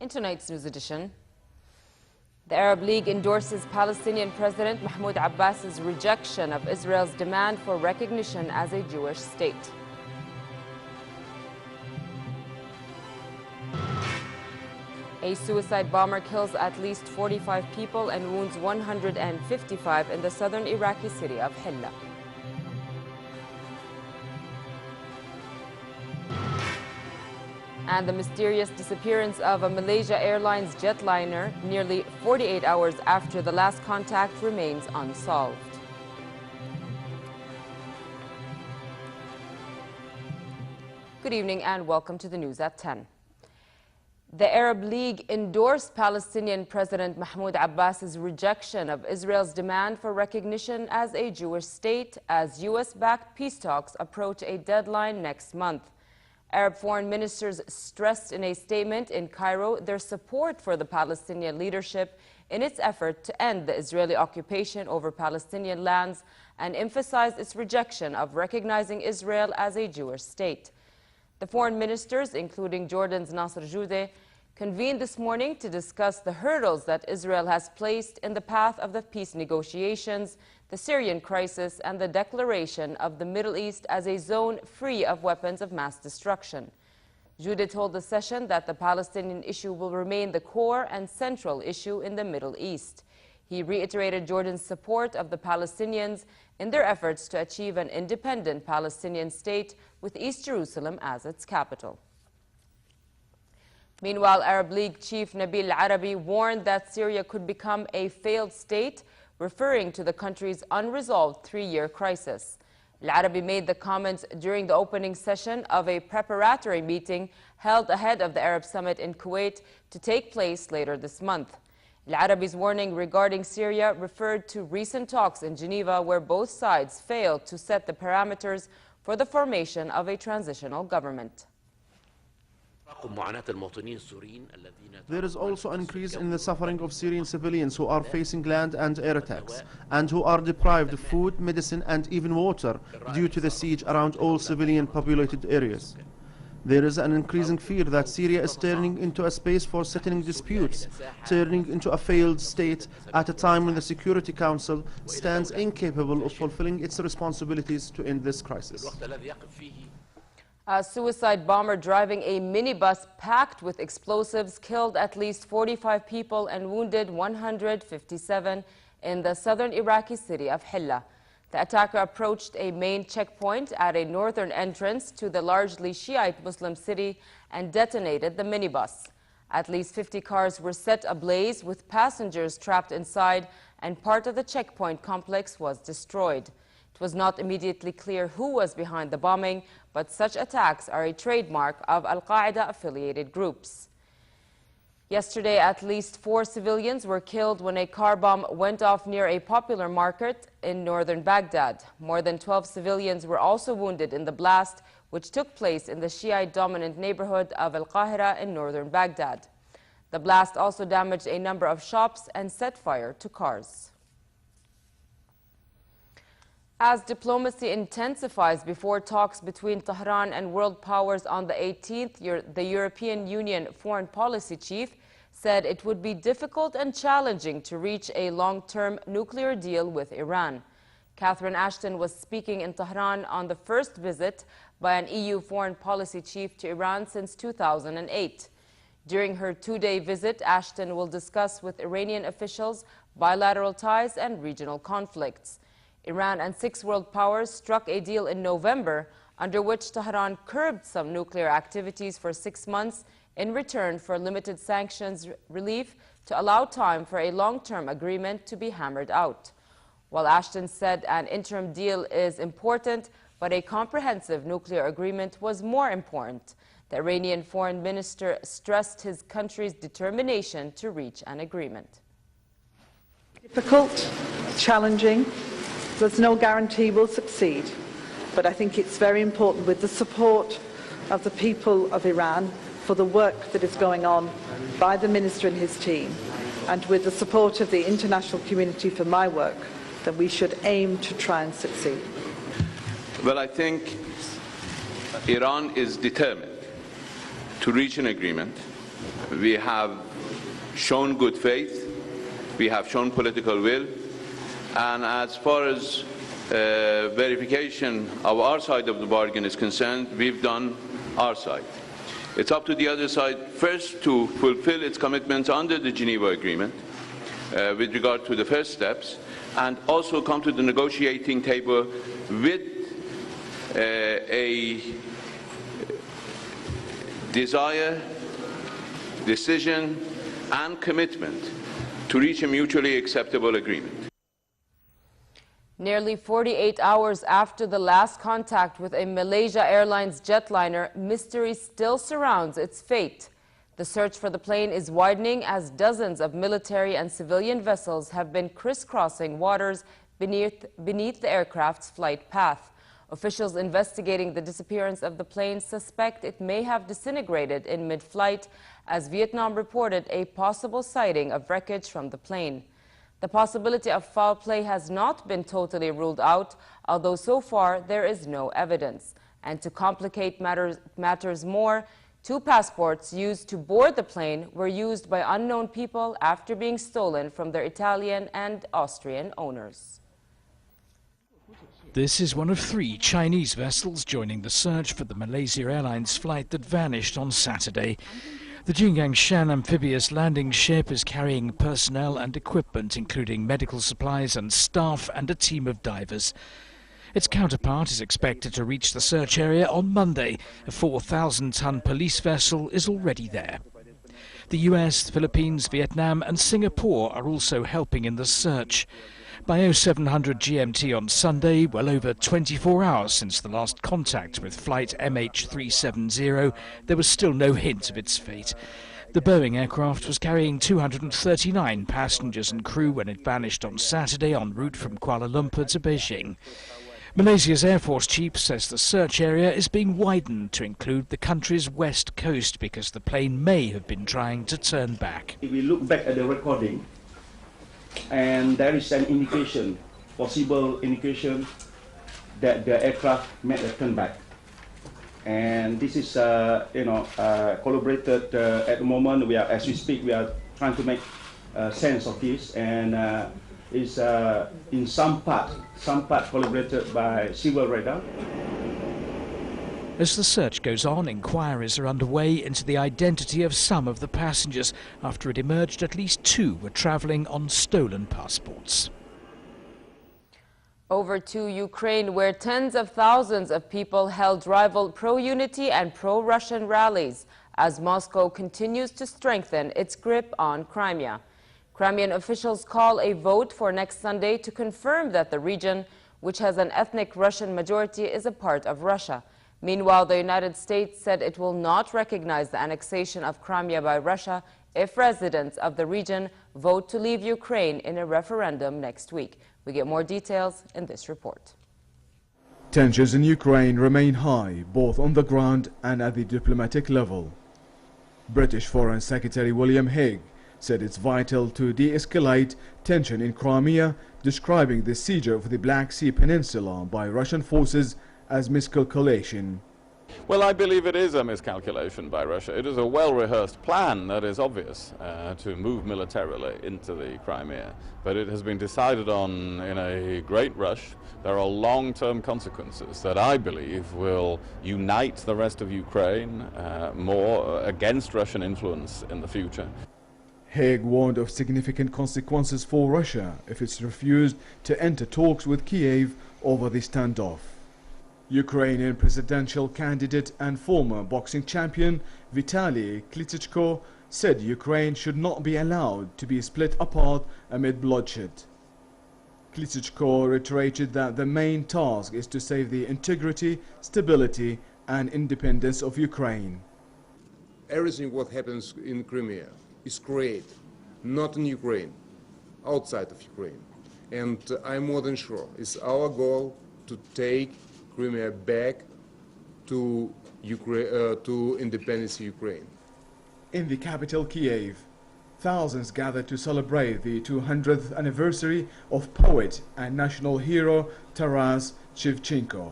In tonight's news edition, the Arab League endorses Palestinian President Mahmoud Abbas's rejection of Israel's demand for recognition as a Jewish state. A suicide bomber kills at least 45 people and wounds 155 in the southern Iraqi city of Khilal. And the mysterious disappearance of a Malaysia Airlines jetliner nearly 48 hours after the last contact remains unsolved. Good evening and welcome to the news at 10. The Arab League endorsed Palestinian President Mahmoud Abbas's rejection of Israel's demand for recognition as a Jewish state as U.S.-backed peace talks approach a deadline next month. Arab foreign ministers stressed in a statement in Cairo their support for the Palestinian leadership in its effort to end the Israeli occupation over Palestinian lands and emphasized its rejection of recognizing Israel as a Jewish state. The foreign ministers, including Jordan's Nasser Joudeh, convened this morning to discuss the hurdles that Israel has placed in the path of the peace negotiations, the Syrian crisis, and the declaration of the Middle East as a zone free of weapons of mass destruction. Joudeh told the session that the Palestinian issue will remain the core and central issue in the Middle East. He reiterated Jordan's support of the Palestinians in their efforts to achieve an independent Palestinian state with East Jerusalem as its capital. Meanwhile, Arab League chief Nabil Arabi warned that Syria could become a failed state, referring to the country's unresolved three-year crisis. Al-Arabi made the comments during the opening session of a preparatory meeting held ahead of the Arab Summit in Kuwait to take place later this month. Al-Arabi's warning regarding Syria referred to recent talks in Geneva where both sides failed to set the parameters for the formation of a transitional government. There is also an increase in the suffering of Syrian civilians who are facing land and air attacks and who are deprived of food, medicine and even water due to the siege around all civilian populated areas. There is an increasing fear that Syria is turning into a space for settling disputes, turning into a failed state at a time when the Security Council stands incapable of fulfilling its responsibilities to end this crisis. A suicide bomber driving a minibus packed with explosives killed at least 45 people and wounded 157 in the southern Iraqi city of Khilal. The attacker approached a main checkpoint at a northern entrance to the largely Shiite Muslim city and detonated the minibus. At least 50 cars were set ablaze with passengers trapped inside, and part of the checkpoint complex was destroyed. It was not immediately clear who was behind the bombing, but such attacks are a trademark of Al-Qaeda-affiliated groups. Yesterday, at least 4 civilians were killed when a car bomb went off near a popular market in northern Baghdad. More than 12 civilians were also wounded in the blast, which took place in the Shiite-dominant neighborhood of Al-Qahira in northern Baghdad. The blast also damaged a number of shops and set fire to cars. As diplomacy intensifies before talks between Tehran and world powers on the 18th, the European Union foreign policy chief said it would be difficult and challenging to reach a long-term nuclear deal with Iran. Catherine Ashton was speaking in Tehran on the first visit by an EU foreign policy chief to Iran since 2008. During her 2-day visit, Ashton will discuss with Iranian officials bilateral ties and regional conflicts. Iran and 6 world powers struck a deal in November under which Tehran curbed some nuclear activities for 6 months in return for limited sanctions relief to allow time for a long-term agreement to be hammered out. While Ashton said an interim deal is important, but a comprehensive nuclear agreement was more important, the Iranian foreign minister stressed his country's determination to reach an agreement. Difficult, challenging. There's no guarantee we'll succeed, but I think it's very important with the support of the people of Iran for the work that is going on by the Minister and his team, and with the support of the international community for my work, that we should aim to try and succeed. Well, I think Iran is determined to reach an agreement we have shown good faith, we have shown political will, and as far as verification of our side of the bargain is concerned, we've done our side. It's up to the other side first to fulfill its commitments under the Geneva Agreement with regard to the first steps, and also come to the negotiating table with a desire, decision, and commitment to reach a mutually acceptable agreement. Nearly 48 hours after the last contact with a Malaysia Airlines jetliner, mystery still surrounds its fate. The search for the plane is widening as dozens of military and civilian vessels have been crisscrossing waters beneath the aircraft's flight path. Officials investigating the disappearance of the plane suspect it may have disintegrated in mid-flight, as Vietnam reported a possible sighting of wreckage from the plane. The possibility of foul play has not been totally ruled out, although so far there is no evidence. And to complicate matters more, 2 passports used to board the plane were used by unknown people after being stolen from their Italian and Austrian owners. This is one of 3 Chinese vessels joining the search for the Malaysia Airlines flight that vanished on Saturday. The Jingangshan amphibious landing ship is carrying personnel and equipment, including medical supplies and staff and a team of divers. Its counterpart is expected to reach the search area on Monday. A 4,000-ton police vessel is already there. The US, the Philippines, Vietnam and Singapore are also helping in the search. By 0700 GMT on Sunday, well over 24 hours since the last contact with flight MH370, there was still no hint of its fate. The Boeing aircraft was carrying 239 passengers and crew when it vanished on Saturday en route from Kuala Lumpur to Beijing. Malaysia's Air Force chief says the search area is being widened to include the country's west coast because the plane may have been trying to turn back. If we look back at the recording, and there is an indication, possible indication, that the aircraft made a turn back. And this is, collaborated at the moment. As we speak, we are trying to make sense of this, and is in some part collaborated by civil radar. As the search goes on, inquiries are underway into the identity of some of the passengers after it emerged at least 2 were travelling on stolen passports. Over to Ukraine, where tens of thousands of people held rival pro-unity and pro-Russian rallies as Moscow continues to strengthen its grip on Crimea. Crimean officials call a vote for next Sunday to confirm that the region, which has an ethnic Russian majority, is a part of Russia. Meanwhile, the United States said it will not recognize the annexation of Crimea by Russia if residents of the region vote to leave Ukraine in a referendum next week. We get more details in this report. Tensions in Ukraine remain high, both on the ground and at the diplomatic level. British Foreign Secretary William Hague said it's vital to de-escalate tension in Crimea, describing the siege of the Black Sea Peninsula by Russian forces as miscalculation. Well, I believe it is a miscalculation by Russia. It is a well-rehearsed plan that is obvious to move militarily into the Crimea. But it has been decided on in a great rush. There are long-term consequences that I believe will unite the rest of Ukraine more against Russian influence in the future. Hague warned of significant consequences for Russia if it's refused to enter talks with Kiev over the standoff. Ukrainian presidential candidate and former boxing champion Vitaly Klitschko said Ukraine should not be allowed to be split apart amid bloodshed. Klitschko reiterated that the main task is to save the integrity, stability and independence of Ukraine. Everything what happens in Crimea is created, not in Ukraine, outside of Ukraine. And I'm more than sure it's our goal to take Crimea back to independence Ukraine. In the capital Kiev, thousands gathered to celebrate the 200th anniversary of poet and national hero Taras Shevchenko.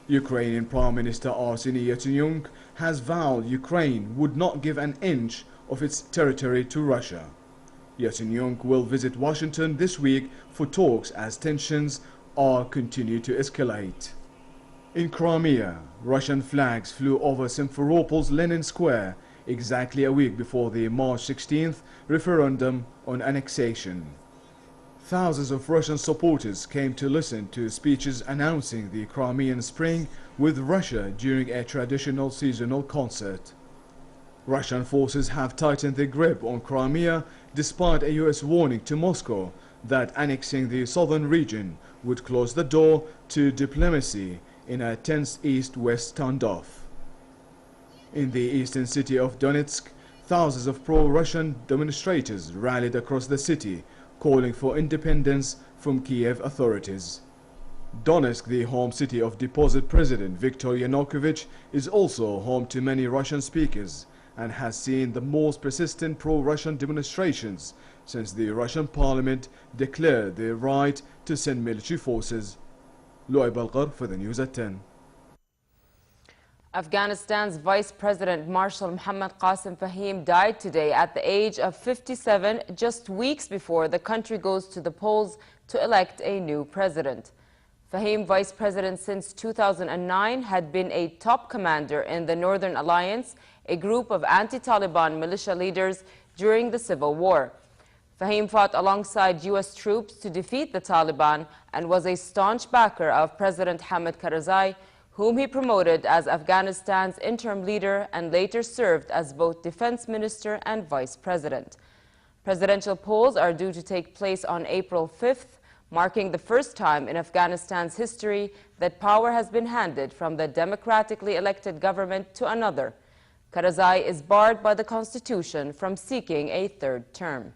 Ukrainian Prime Minister Arseniy Yatsenyuk has vowed Ukraine would not give an inch of its territory to Russia. Yatsenyuk will visit Washington this week for talks as tensions are continue to escalate. In Crimea, Russian flags flew over Simferopol's Lenin Square exactly a week before the March 16th referendum on annexation. Thousands of Russian supporters came to listen to speeches announcing the Crimean Spring with Russia during a traditional seasonal concert. Russian forces have tightened their grip on Crimea despite a US warning to Moscow that annexing the southern region would close the door to diplomacy in a tense east-west standoff. In the eastern city of Donetsk, thousands of pro-Russian demonstrators rallied across the city, calling for independence from Kiev authorities. Donetsk, the home city of deposed President Viktor Yanukovych, is also home to many Russian speakers and has seen the most persistent pro-Russian demonstrations since the Russian parliament declared their right to send military forces. Lu'ay Balqar for the news at 10. Afghanistan's Vice President Marshal Mohammad Qasim Fahim died today at the age of 57, just weeks before the country goes to the polls to elect a new president. Fahim, vice president since 2009, had been a top commander in the Northern Alliance, a group of anti-Taliban militia leaders during the civil war. Fahim fought alongside U.S. troops to defeat the Taliban and was a staunch backer of President Hamid Karzai, whom he promoted as Afghanistan's interim leader and later served as both defense minister and vice president. Presidential polls are due to take place on April 5th, marking the first time in Afghanistan's history that power has been handed from the democratically elected government to another. Karzai is barred by the constitution from seeking a third term.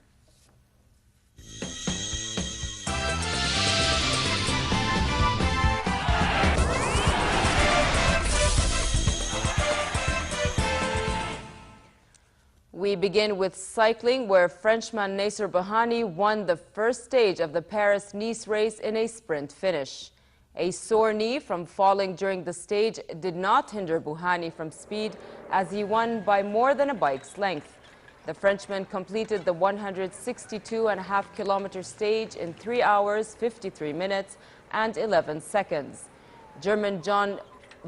We begin with cycling, where Frenchman Nasser Bouhanni won the first stage of the Paris-Nice race in a sprint finish. A sore knee from falling during the stage did not hinder Bouhanni from speed, as he won by more than a bike's length. The Frenchman completed the 162.5-kilometer stage in 3 hours, 53 minutes and 11 seconds. German John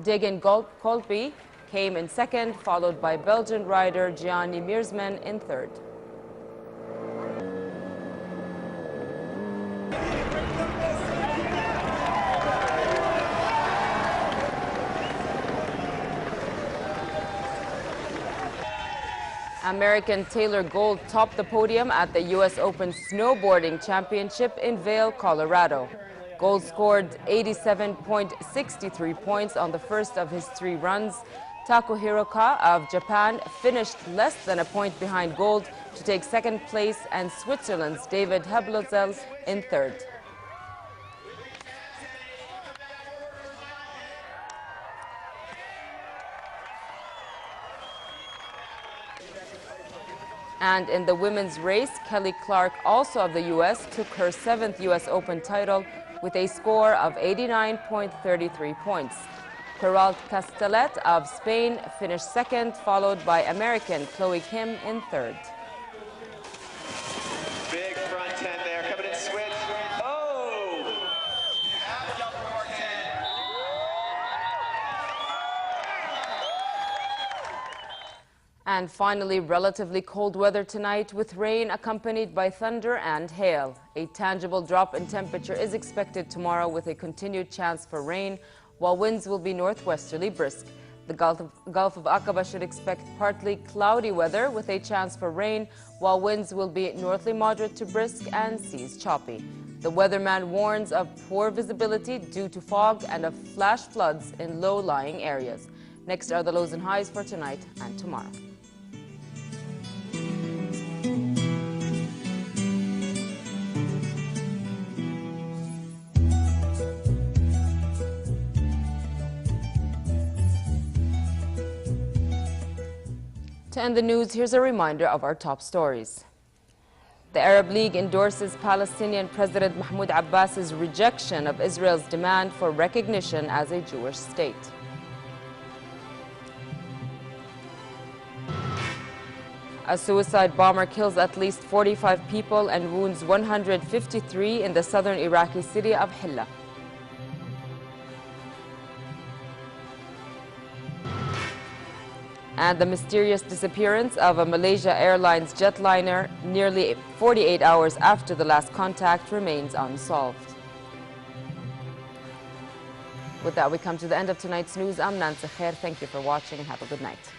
Degen-Kolby came in second, followed by Belgian rider Gianni Meersman in third. American Taylor Gold topped the podium at the U.S. Open Snowboarding Championship in Vail, Colorado. Gold scored 87.63 points on the first of his 3 runs. Tako Hiroka of Japan finished less than a point behind Gold to take second place, and Switzerland's David Heblozel in third. And in the women's race, Kelly Clark, also of the U.S., took her 7th U.S. Open title with a score of 89.33 points. Peralt Castellet of Spain finished second, followed by American Chloe Kim in third. Big front 10 there, coming in switch. Oh! And finally, relatively cold weather tonight with rain accompanied by thunder and hail. A tangible drop in temperature is expected tomorrow with a continued chance for rain, while winds will be northwesterly brisk. The Gulf of Aqaba should expect partly cloudy weather with a chance for rain, while winds will be northerly moderate to brisk and seas choppy. The weatherman warns of poor visibility due to fog and of flash floods in low-lying areas. Next are the lows and highs for tonight and tomorrow. To end the news, here's a reminder of our top stories. The Arab League endorses Palestinian President Mahmoud Abbas's rejection of Israel's demand for recognition as a Jewish state. A suicide bomber kills at least 45 people and wounds 153 in the southern Iraqi city of Hilla. And the mysterious disappearance of a Malaysia Airlines jetliner nearly 48 hours after the last contact remains unsolved. With that, we come to the end of tonight's news. I'm Nancy Khair. Thank you for watching and have a good night.